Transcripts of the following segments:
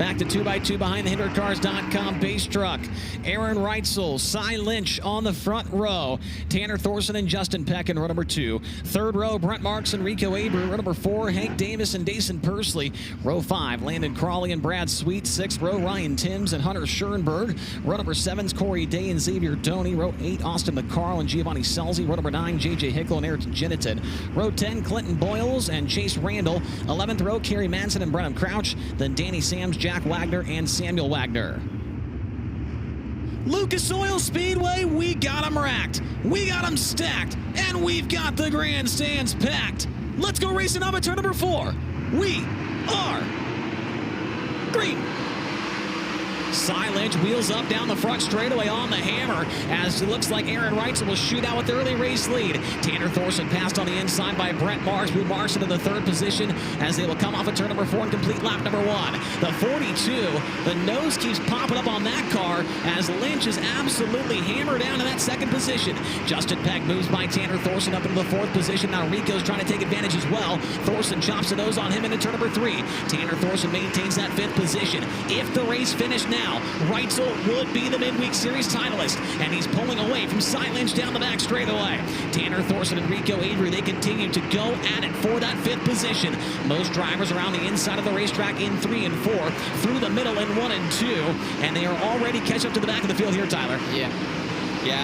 Back to 2x2 behind the HinderCars.com base truck. Aaron Reutzel, Lynch on the front row. Tanner Thorson and Justin Peck in row number 2. Third row, Brent Marks and Rico Abreu. Row number 4, Hank Davis and Dason Pursley. Row 5, Landon Crawley and Brad Sweet. 6th row, Ryan Timms and Hunter Schuerenberg. Row number 7's Corey Day and Xavier Doney. Row 8, Austin McCarl and Giovanni Scelzi. Row number 9, JJ Hickle and Eric Gennetten. Row 10, Clinton Boyles and Chase Randall. 11th row, Kerry Madsen and Brennan Crouch. Then Danny Sams, Jack Wagner, and Samuel Wagner. Lucas Oil Speedway, we got them racked, we got them stacked, and we've got the grandstands packed. Let's go racing up at turn number 4. We are green. Lynch wheels up down the front straightaway on the hammer as it looks like Aaron Reutzel will shoot out with the early race lead. Tanner Thorson passed on the inside by Brent Marks, who marks into the 3rd position as they will come off at turn number 4 and complete lap number 1. The 42, the nose keeps popping up on that car as Lynch is absolutely hammered down to that 2nd position. Justin Peck moves by Tanner Thorson up into the 4th position. Now Rico's trying to take advantage as well. Thorson chops the nose on him into turn number 3. Tanner Thorson maintains that 5th position. If the race finished now, Reutzel would be the Midweek Series titleist, and he's pulling away from Lynch down the back straightaway. Tanner Thorson and Rico Abreu, they continue to go at it for that 5th position. Most drivers around the inside of the racetrack in 3 and 4, through the middle in 1 and 2, and they are already catching up to the back of the field here, Tyler. Yeah,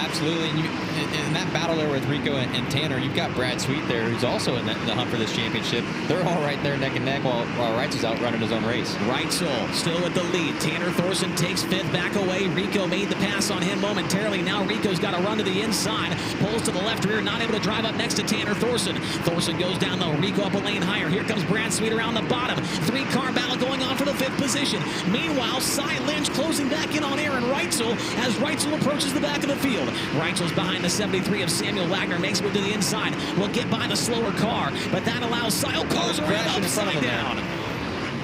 absolutely. And in that battle there with Rico and Tanner, you've got Brad Sweet there, who's also in the hunt for this championship. They're all right there neck and neck while Reutzel's out running his own race. Reutzel still with the lead. Tanner Thorson takes 5th back away. Rico made the pass on him momentarily. Now Rico's got to run to the inside. Pulls to the left rear, not able to drive up next to Tanner Thorson. Thorson goes down though. Rico up a lane higher. Here comes Brad Sweet around the bottom. 3-car battle going on for the 5th position. Meanwhile, Lynch closing back in on Aaron Reutzel as Reutzel approaches the back of the field. Reutzel's behind the 73 of Samuel Wagner, makes it to the inside. Will get by the slower car, but that allows cars around upside down.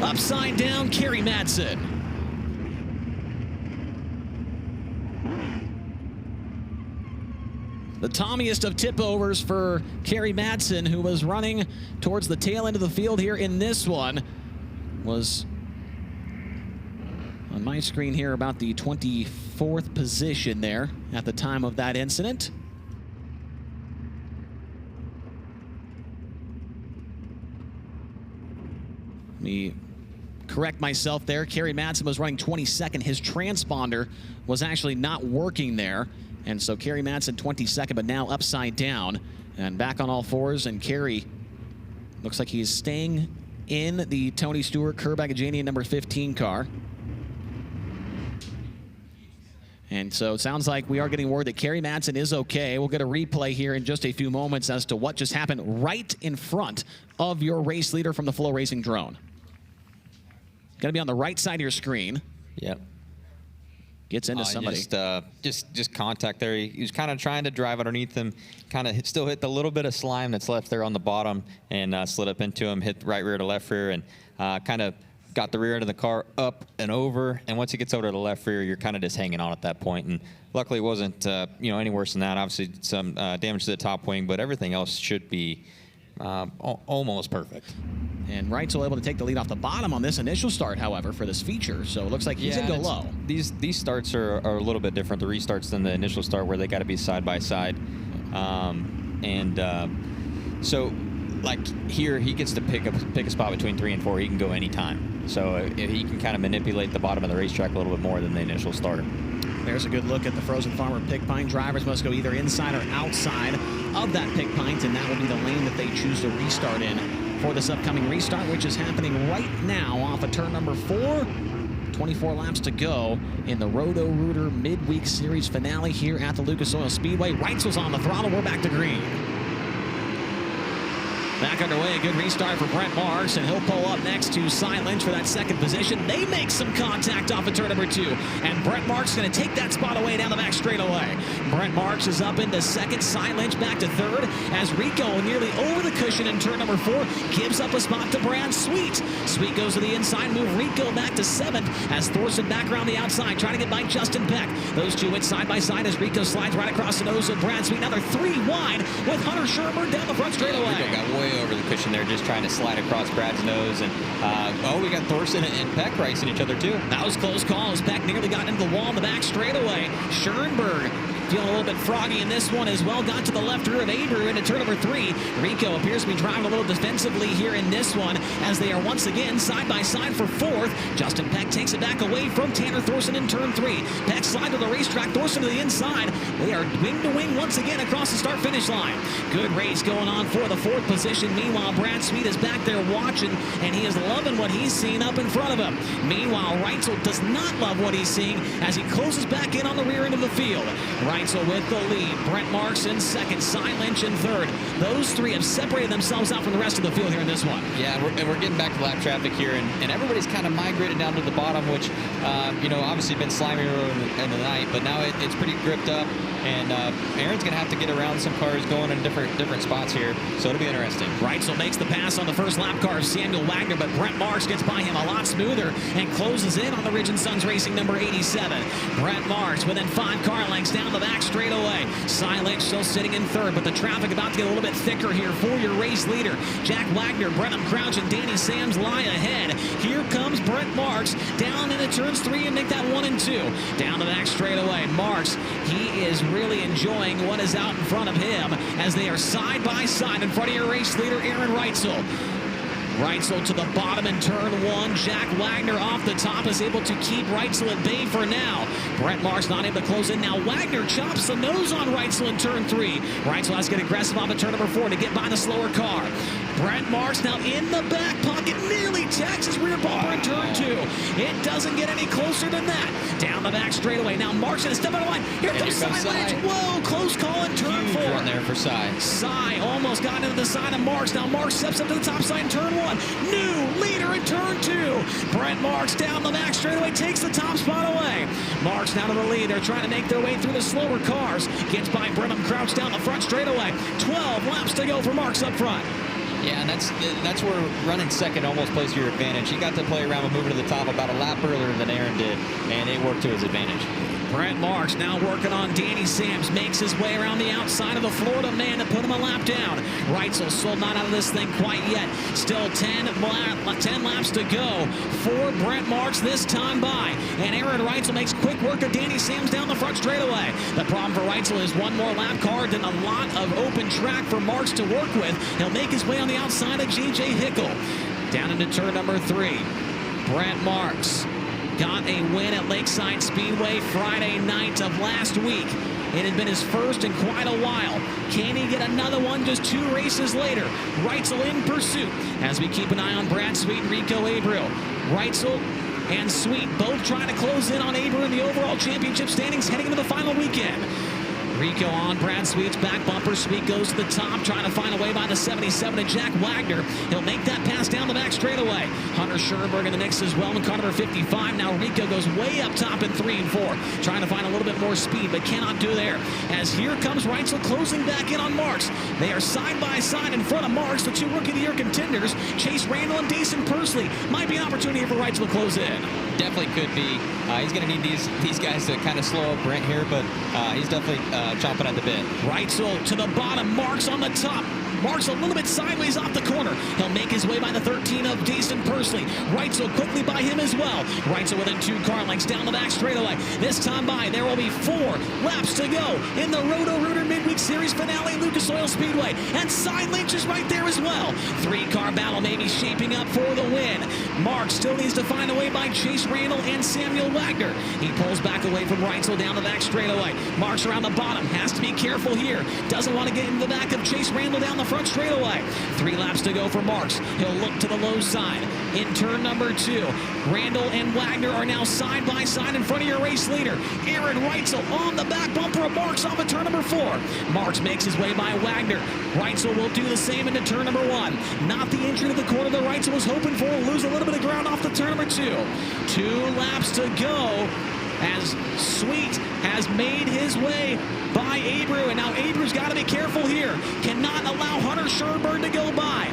Upside down, Kerry Madsen. The tommiest of tip-overs for Kerry Madsen, who was running towards the tail end of the field here in this one, was on my screen here about the 24th position there at the time of that incident. Let me correct myself there. Kerry Madsen was running 22nd. His transponder was actually not working there. And so Kerry Madsen 22nd, but now upside down and back on all fours. And Kerry looks like he's staying in the Tony Stewart Kerr-Bagajanian number 15 car. And so it sounds like we are getting word that Kerry Madsen is okay. We'll get a replay here in just a few moments as to what just happened right in front of your race leader from the FloRacing drone. Going to be on the right side of your screen. Yep. Gets into somebody. Just contact there. He was kind of trying to drive underneath him, kind of still hit the little bit of slime that's left there on the bottom, and slid up into him, hit right rear to left rear, and kind of got the rear end of the car up and over. And once it gets over to the left rear, you're kind of just hanging on at that point. And luckily it wasn't any worse than that. Obviously some damage to the top wing, but everything else should be almost perfect. And Reutzel able to take the lead off the bottom on this initial start, however, for this feature. So it looks like he's going to go low. These starts are a little bit different, the restarts, than the initial start where they got to be side by side. So like here, he gets to pick a spot between 3 and 4. He can go anytime. So he can kind of manipulate the bottom of the racetrack a little bit more than the initial start. There's a good look at the Frozen Farmer Pick Pine. Drivers must go either inside or outside of that Pick Pine, and that will be the lane that they choose to restart in for this upcoming restart, which is happening right now off of turn number 4. 24 laps to go in the Roto-Rooter Midweek Series finale here at the Lucas Oil Speedway. Reutzel's on the throttle. We're back to green. Back underway, a good restart for Brent Marks, and he'll pull up next to Lynch for that 2nd position. They make some contact off of turn number 2, and Brent Marks is going to take that spot away down the back straightaway. Brent Marks is up into 2nd, Lynch back to 3rd, as Rico nearly over the cushion in turn number 4 gives up a spot to Brad Sweet. Sweet goes to the inside, move Rico back to 7th, as Thorson back around the outside, trying to get by Justin Peck. Those two went side by side as Rico slides right across the nose of Brad Sweet. Now they're 3 wide with Hunter Schuerenberg down the front straightaway. Rico got way way over the cushion there, just trying to slide across Brad's nose. And we got Thorson and Peck racing each other too. That was close calls. Peck nearly got into the wall in the back straightaway. Schuerenberg feeling a little bit froggy in this one as well. Got to the left rear of Abreu into turn number 3. Rico appears to be driving a little defensively here in this one as they are once again side by side for 4th. Justin Peck takes it back away from Tanner Thorson in turn 3. Peck slide to the racetrack, Thorson to the inside. They are wing to wing once again across the start-finish line. Good race going on for the 4th position. Meanwhile, Brad Sweet is back there watching, and he is loving what he's seeing up in front of him. Meanwhile, Reutzel does not love what he's seeing as he closes back in on the rear end of the field. Reutzel with the lead. Brent Marks in 2nd. Lynch in 3rd. Those 3 have separated themselves out from the rest of the field here in this one. Yeah, we're getting back to lap traffic here, and everybody's kind of migrated down to the bottom, which, obviously been slimy in the night, but now it's pretty gripped up, and Aaron's going to have to get around some cars going in different spots here, so it'll be interesting. Reutzel makes the pass on the first lap car of Samuel Wagner, but Brent Marks gets by him a lot smoother and closes in on the Ridge & Sons Racing number 87. Brent Marks within 5 car lengths down the back straightaway. Lynch still sitting in 3rd, but the traffic about to get a little bit thicker here for your race leader. Jack Wagner, Brenham Crouch, and Danny Sams lie ahead. Here comes Brent Marks down into turns 3 and make that 1 and 2. Down the back straightaway. Marks, he is really enjoying what is out in front of him as they are side by side in front of your race leader, Aaron Reutzel. Reutzel to the bottom in turn 1. Jack Wagner off the top is able to keep Reutzel at bay for now. Brent Marks not able to close in. Now Wagner chops the nose on Reutzel in turn 3. Reutzel has to get aggressive off of turn number 4 to get by the slower car. Brent Marks now in the back pocket, nearly tacks his rear bumper in turn 2. It doesn't get any closer than that. Down the back straightaway. Now Marks going to step out of line. Here comes Lynch. Whoa, close call in turn 4. Run there for Cy almost got into the side of Marks. Now Marks steps up to the top side in turn 1. New leader in turn 2. Brent Marks down the back straightaway, takes the top spot away. Marks down to the lead. They're trying to make their way through the slower cars. Gets by Brenham Crouch down the front straightaway. 12 laps to go for Marks up front. Yeah, and that's where running 2nd almost plays to your advantage. He got to play around with moving to the top about a lap earlier than Aaron did, and it worked to his advantage. Brent Marks now working on Danny Sams. Makes his way around the outside of the Florida man to put him a lap down. Reutzel still not out of this thing quite yet. Still 10 laps to go for Brent Marks this time by. And Aaron Reutzel makes quick work of Danny Sams down the front straightaway. The problem for Reutzel is one more lap car, then a lot of open track for Marks to work with. He'll make his way on the outside of J.J. Hickle. Down into turn number 3. Brent Marks got a win at Lakeside Speedway Friday night of last week. It had been his first in quite a while. Can he get another one just 2 races later? Reutzel in pursuit as we keep an eye on Brad Sweet and Rico Abreu. Reutzel and Sweet both trying to close in on Abreu in the overall championship standings heading into the final weekend. Rico on Brad Sweet's back bumper. Sweet goes to the top, trying to find a way by the 77 to Jack Wagner. He'll make that pass down the back straightaway. Hunter Schuerenberg in the mix as well in car number 55. Now Rico goes way up top in 3 and 4, trying to find a little bit more speed, but cannot do there. As here comes Reutzel closing back in on Marks. They are side by side in front of Marks, the 2 Rookie of the Year contenders. Chase Randall and Pursley. Might be an opportunity for Reutzel to close in. Definitely could be. He's going to need these guys to kind of slow up Brent here, but he's definitely chomping at the bit. Reutzel to the bottom, Marks on the top. Marks a little bit sideways off the corner. He'll make his way by the 13 of Pursley. Reutzel quickly by him as well. Reutzel within 2 car lengths down the back straightaway. This time by, there will be 4 laps to go in the Roto-Rooter Midweek Series finale at Lucas Oil Speedway. And Lynch is right there as well. 3-car battle maybe shaping up for the win. Marks still needs to find a way by Chase Randall and Samuel Wagner. He pulls back away from Reutzel down the back straightaway. Marks around the bottom. Has to be careful here. Doesn't want to get in the back of Chase Randall down the front straightaway. 3 laps to go for Marks. He'll look to the low side. In turn number 2, Randall and Wagner are now side by side in front of your race leader. Aaron Reutzel on the back bumper of Marks off of turn number 4. Marks makes his way by Wagner. Reutzel will do the same into turn number 1. Not the entry to the corner that Reutzel was hoping for. Will lose a little bit of ground off the turn number 2. 2 laps to go as Sweet has made his way by Abreu, and now Abreu's got to be careful here. Cannot allow Hunter Schuerenberg to go by.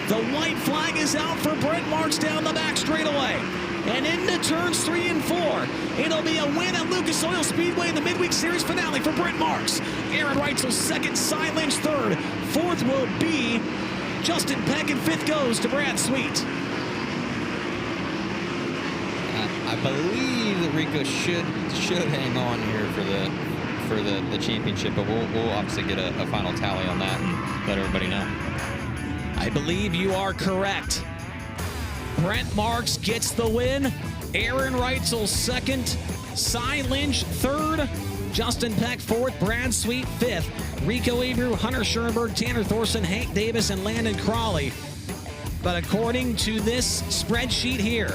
The white flag is out for Brent Marks down the back straightaway. And into turns 3 and 4. It'll be a win at Lucas Oil Speedway in the Midweek Series finale for Brent Marks. Aaron Reutzel 2nd, Lynch 3rd. 4th will be Justin Peck, and 5th goes to Brad Sweet. I believe that Rico should hang on here for the championship, but we'll obviously get a final tally on that and let everybody know. I believe you are correct. Brent Marks gets the win. Aaron Reutzel 2nd. Lynch 3rd. Justin Peck 4th. Brad Sweet 5th. Rico Abreu, Hunter Schuerenberg, Tanner Thorson, Hank Davis, and Landon Crawley. But according to this spreadsheet here,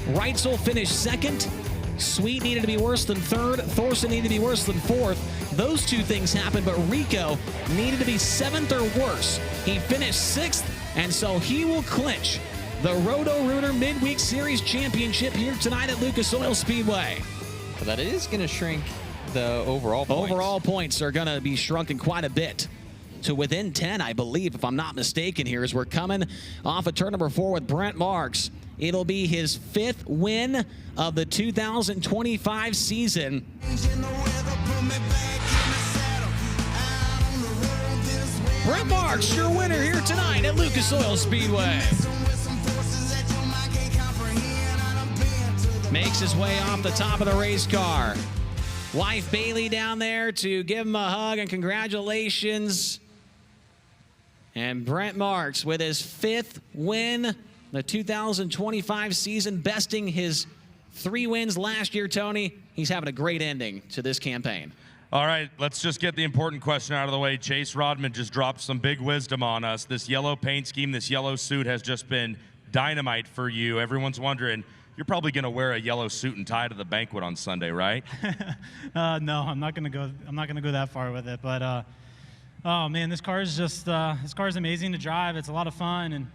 Reutzel finished 2nd. Sweet needed to be worse than 3rd. Thorson needed to be worse than 4th. Those two things happened, but Rico needed to be 7th or worse. He finished 6th, and so he will clinch the Roto-Rooter Midweek Series Championship here tonight at Lucas Oil Speedway. But that is going to shrink the overall points. Overall points are going to be shrunken quite a bit to within 10, I believe, if I'm not mistaken here, as we're coming off of turn number 4 with Brent Marks. It'll be his 5th win of the 2025 season. Brent Marks, your winner here tonight at Lucas Oil Speedway. Makes his way off the top of the race car. Wife Bailey down there to give him a hug and congratulations. And Brent Marks with his 5th win, the 2025 season, besting his 3 wins last year, Tony. He's having a great ending to this campaign. All right, let's just get the important question out of the way. Chase Rodman just dropped some big wisdom on us. This yellow paint scheme, this yellow suit has just been dynamite for you. Everyone's wondering, you're probably going to wear a yellow suit and tie to the banquet on Sunday, right? No, I'm not going to go that far with it. But oh man, this car is just this car is amazing to drive. It's a lot of fun, and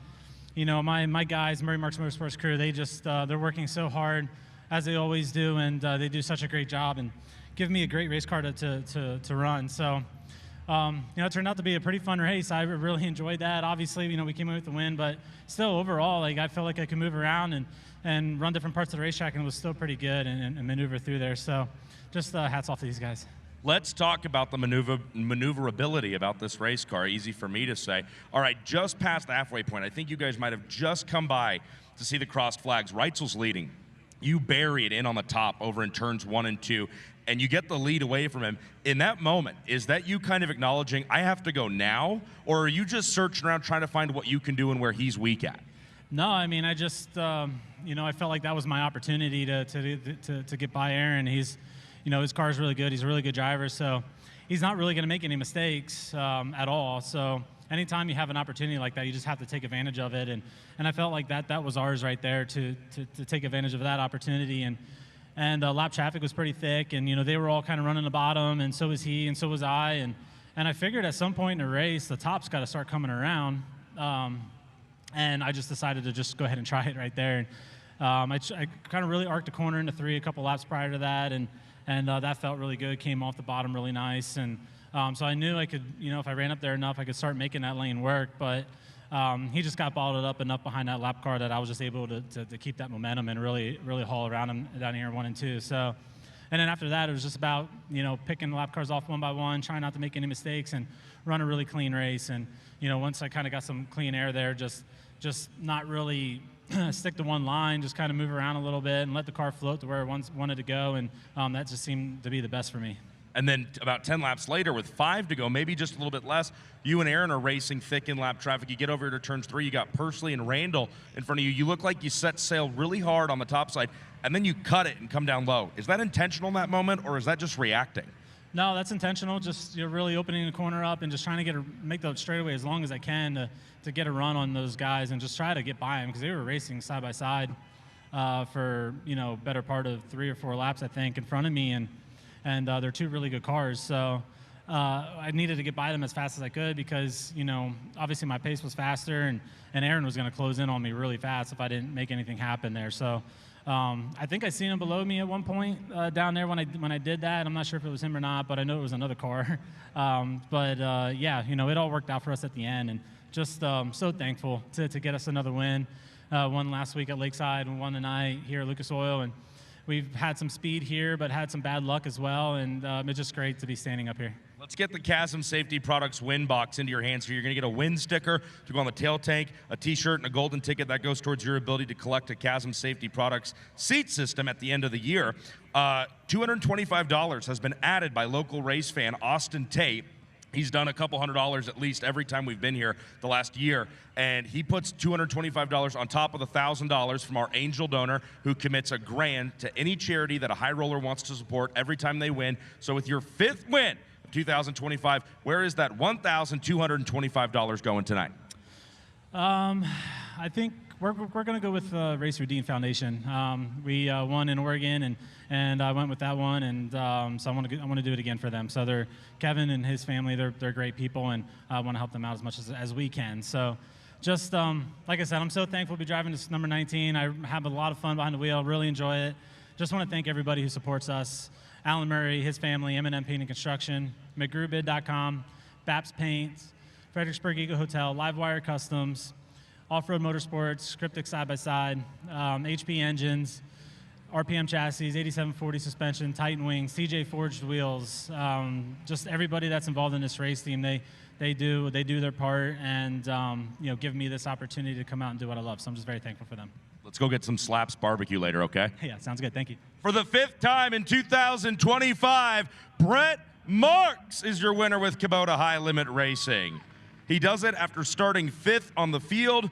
you know my guys, Murray Marks Motorsports crew, they just they're working so hard as they always do, and they do such a great job and give me a great race car to run. So you know, it turned out to be a pretty fun race. I really enjoyed that. Obviously, you know, we came away with the win, but still overall, like I felt like I could move around and run different parts of the racetrack, and it was still pretty good and maneuver through there. So just hats off to these guys. Let's talk about the maneuverability about this race car. Easy for me to say. All right, just past the halfway point, I think you guys might have just come by to see the crossed flags. Reutzel's leading. You bury it in on the top over in turns 1 and 2, and you get the lead away from him. In that moment, is that you kind of acknowledging, I have to go now, or are you just searching around trying to find what you can do and where he's weak at? No, I mean, I just, you know, I felt like that was my opportunity to get by Aaron. He's, you know, his car is really good. He's a really good driver, so he's not really going to make any mistakes at all. So anytime you have an opportunity like that, you just have to take advantage of it. And I felt like that was ours right there to take advantage of that opportunity. And lap traffic was pretty thick, and you know they were all kind of running the bottom, and so was he, and so was I. And I figured at some point in the race, the top's got to start coming around. And I just decided to just go ahead and try it right there. And I kind of really arced the corner into 3 a couple laps prior to that, and that felt really good. Came off the bottom really nice, and so I knew I could, you know, if I ran up there enough, I could start making that lane work. But he just got balled up enough behind that lap car that I was just able to keep that momentum and really haul around him down here in 1 and 2. So, and then after that, it was just about, you know, picking the lap cars off one by one, trying not to make any mistakes, and run a really clean race. And you know, once I kind of got some clean air there, just not really stick to one line, just kind of move around a little bit and let the car float to where it wanted to go, and that just seemed to be the best for me. And then about 10 laps later, with 5 to go, maybe just a little bit less, you and Aaron are racing thick in lap traffic. You get over here to turns 3, you got Pursley and Randall in front of you. You look like you set sail really hard on the top side, and then you cut it and come down low. Is that intentional in that moment, or is that just reacting? No, that's intentional. Just you're really opening the corner up and just trying to make the straightaway as long as I can to get a run on those guys and just try to get by them, because they were racing side by side for, you know, better part of 3 or 4 laps, I think, in front of me, and they're 2 really good cars. So I needed to get by them as fast as I could, because, you know, obviously my pace was faster, and Aaron was going to close in on me really fast if I didn't make anything happen there. So I think I seen him below me at one point down there when I did that. I'm not sure if it was him or not, but I know it was another car. Yeah, you know, it all worked out for us at the end, and just so thankful to get us another win. One last week at Lakeside and one tonight here at Lucas Oil, and we've had some speed here, but had some bad luck as well, and it's just great to be standing up here. Let's get the Chasm Safety Products win box into your hands. So you're going to get a win sticker to go on the tail tank, a t-shirt, and a golden ticket that goes towards your ability to collect a Chasm Safety Products seat system at the end of the year. $225 has been added by local race fan Austin Tate. He's done a couple $100 at least every time we've been here the last year, and he puts $225 on top of the $1,000 from our angel donor who commits $1,000 to any charity that a high roller wants to support every time they win. So with your 5th win of 2025, where is that $1,225 going tonight? I think we're going to go with Race Redeem Foundation. We won in Oregon, and I went with that one, and so I want to do it again for them. So they're Kevin and his family. They're great people, and I want to help them out as much as we can. So just like I said, I'm so thankful to be driving this number 19. I have a lot of fun behind the wheel. Really enjoy it. Just want to thank everybody who supports us. Alan Murray, his family, M&M Paint and Construction, McGrewbid.com, Baps Paints, Fredericksburg Eagle Hotel, Livewire Customs, Off-Road Motorsports, Cryptic Side-by-Side, HP Engines, RPM Chassis, 8740 Suspension, Titan Wings, CJ Forged Wheels, just everybody that's involved in this race team, they do their part, and give me this opportunity to come out and do what I love. So I'm just very thankful for them. Let's go get some Slaps barbecue later, okay? Yeah, sounds good. Thank you. For the 5th time in 2025, Brent Marks is your winner with Kubota High Limit Racing. He does it after starting 5th on the field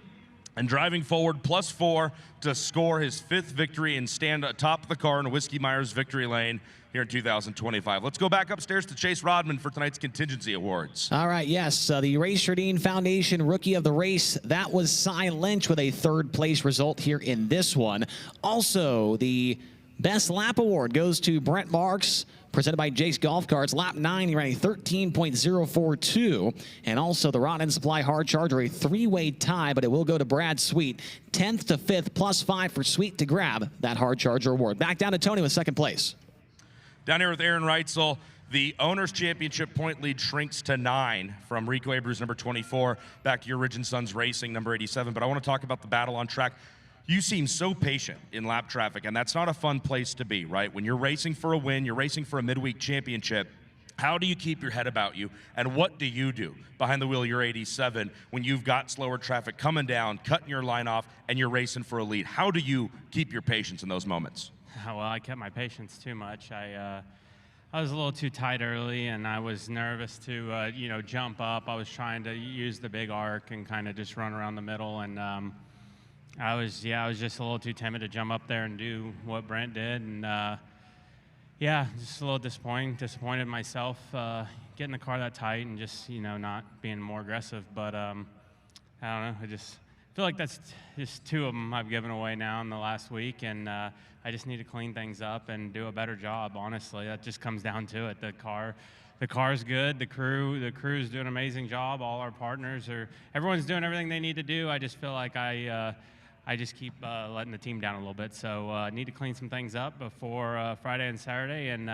and driving forward +4 to score his 5th victory and stand atop the car in Whiskey Myers victory lane here in 2025. Let's go back upstairs to Chase Rodman for tonight's contingency awards. All right, yes, the Race Redeem Foundation Rookie of the Race, that was Lynch with a 3rd place result here in this one. Also, the Best Lap Award goes to Brent Marks, presented by Jake's Golf Carts. Lap 9, he ran a 13.042. And also the Rod End Supply Hard Charger, a 3-way tie, but it will go to Brad Sweet. 10th to 5th, +5 for Sweet to grab that Hard Charger award. Back down to Tony with 2nd place. Down here with Aaron Reutzel, the Owners' Championship point lead shrinks to 9 from Rico Abreu's number 24 back to your Ridge & Sons Racing number 87. But I want to talk about the battle on track. You seem so patient in lap traffic, and that's not a fun place to be, right? When you're racing for a win, you're racing for a midweek championship, how do you keep your head about you, and what do you do behind the wheel of your 87 when you've got slower traffic coming down, cutting your line off, and you're racing for a lead? How do you keep your patience in those moments? Well, I kept my patience too much. I was a little too tight early, and I was nervous to, jump up. I was trying to use the big arc and kind of just run around the middle, and I was just a little too timid to jump up there and do what Brent did, and just a little disappointed in myself getting the car that tight and just not being more aggressive. But I don't know. I just feel like that's just 2 of them I've given away now in the last week, and I just need to clean things up and do a better job. Honestly, that just comes down to it. The car's good. The crew's doing an amazing job. All our partners everyone's doing everything they need to do. I just feel like I just keep letting the team down a little bit. So I need to clean some things up before Friday and Saturday, and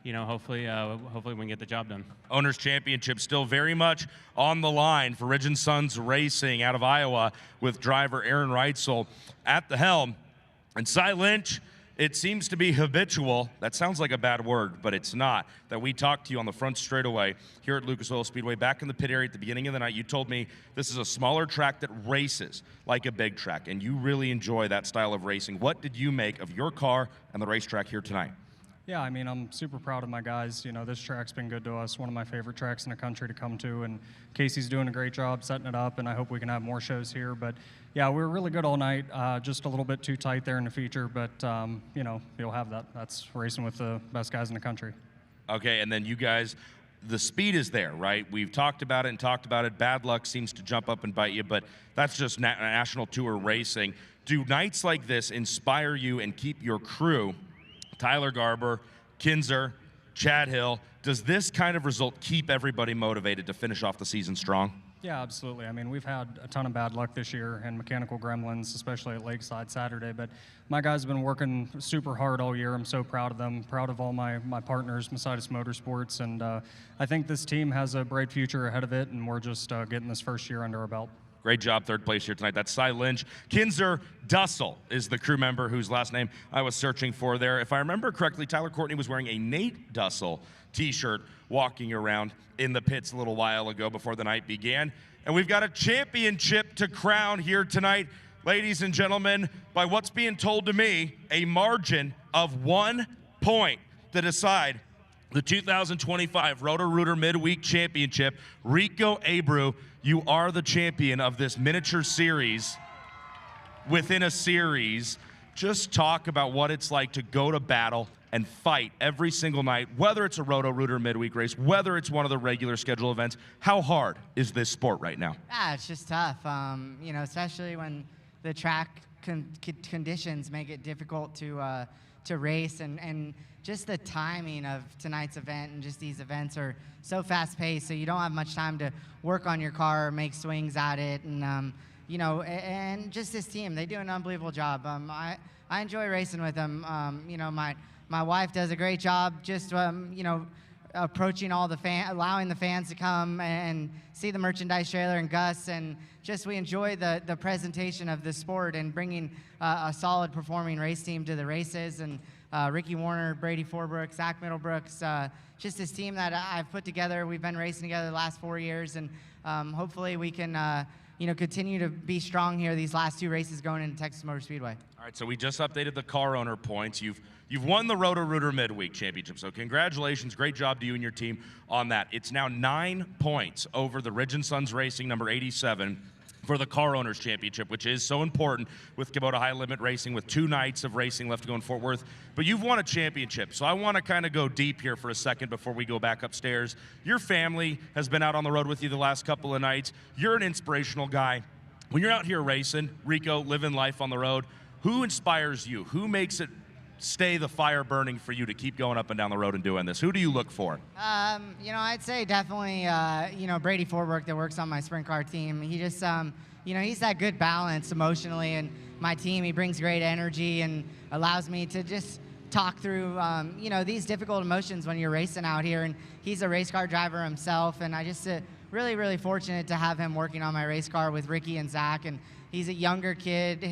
hopefully we can get the job done. Owners' Championship still very much on the line for Ridge & Sons Racing out of Iowa with driver Aaron Reutzel at the helm. And Lynch, it seems to be habitual. That sounds like a bad word, but it's not. That we talked to you on the front straightaway here at Lucas Oil Speedway back in the pit area at the beginning of the night. You told me this is a smaller track that races like a big track, and you really enjoy that style of racing. What did you make of your car and the racetrack here tonight? Yeah, I mean, I'm super proud of my guys. This track's been good to us, one of my favorite tracks in the country to come to, and Casey's doing a great job setting it up, and I hope we can have more shows here. But yeah, we were really good all night, just a little bit too tight there in the feature, but you'll have that. That's racing with the best guys in the country. Okay, and then you guys, the speed is there, right? We've talked about it. Bad luck seems to jump up and bite you, but that's just national tour racing. Do nights like this inspire you and keep your crew, Tyler Garber, Kinzer, Chad Hill, does this kind of result keep everybody motivated to finish off the season strong? Yeah, absolutely. I mean, we've had a ton of bad luck this year and mechanical gremlins, especially at Lakeside Saturday, but my guys have been working super hard all year. I'm so proud of them, proud of all my partners, Mercedes Motorsports, and I think this team has a bright future ahead of it, and we're just getting this first year under our belt. Great job, third place here tonight. That's Lynch. Kinzer Dussel is the crew member whose last name I was searching for there. If I remember correctly, Tyler Courtney was wearing a Nate Dussel t-shirt walking around in the pits a little while ago before the night began. And we've got a championship to crown here tonight, ladies and gentlemen, by what's being told to me, a margin of 1 point to decide the 2025 Roto-Rooter Midweek Championship. Rico Abreu, you are the champion of this miniature series within a series. Just talk about what it's like to go to battle and fight every single night, whether it's a Roto-Rooter Midweek race, whether it's one of the regular schedule events. How hard is this sport right now? Yeah, it's just tough, you know, especially when the track conditions make it difficult to race, and just the timing of tonight's event and just these events are so fast-paced, so you don't have much time to work on your car or make swings at it. And you know, and just this team, they do an unbelievable job. I enjoy racing with them. You know, my wife does a great job just you know, approaching all the allowing the fans to come and see the merchandise trailer, and Gus, and just we enjoy the presentation of the sport and bringing a solid performing race team to the races. And Ricky Warner, Brady Forbrook, Zach Middlebrooks, just this team that I've put together. We've been racing together the last 4 years, and hopefully we can you know, continue to be strong here these last 2 races going into Texas Motor Speedway. All right, so we just updated the car owner points. You've won the Roto-Rooter Midweek Championship, so congratulations. Great job to you and your team on that. It's now 9 points over the Ridge & Sons Racing number 87 for the Car Owners Championship, which is so important with Kubota High Limit Racing, with 2 nights of racing left to go in Fort Worth. But you've won a championship, so I want to kind of go deep here for a second before we go back upstairs. Your family has been out on the road with you the last couple of nights. You're an inspirational guy. When you're out here racing, Rico, living life on the road, who inspires you? Who makes it stay the fire burning for you to keep going up and down the road and doing this? Who do you look for? You know, I'd say definitely, you know, Brady Forbrook that works on my sprint car team. He just, you know, he's that good balance emotionally, and my team, he brings great energy and allows me to just talk through, you know, these difficult emotions when you're racing out here. And he's a race car driver himself, and I just really, really fortunate to have him working on my race car with Ricky and Zach. And he's a younger kid,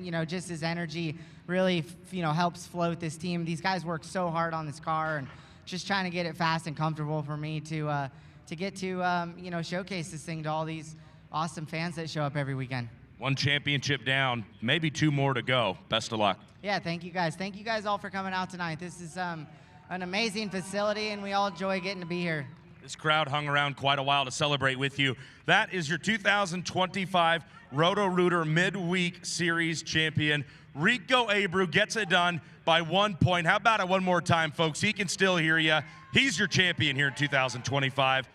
you know, just his energy really, you know, helps float this team. These guys work so hard on this car, and just trying to get it fast and comfortable for me to get to, you know, showcase this thing to all these awesome fans that show up every weekend. 1 championship down, maybe 2 more to go. Best of luck. Yeah, thank you guys. Thank you guys all for coming out tonight. This is an amazing facility, and we all enjoy getting to be here. This crowd hung around quite a while to celebrate with you. That is your 2025 Roto-Rooter Midweek Series champion. Rico Abreu gets it done by 1 point. How about it one more time, folks? He can still hear you. He's your champion here in 2025.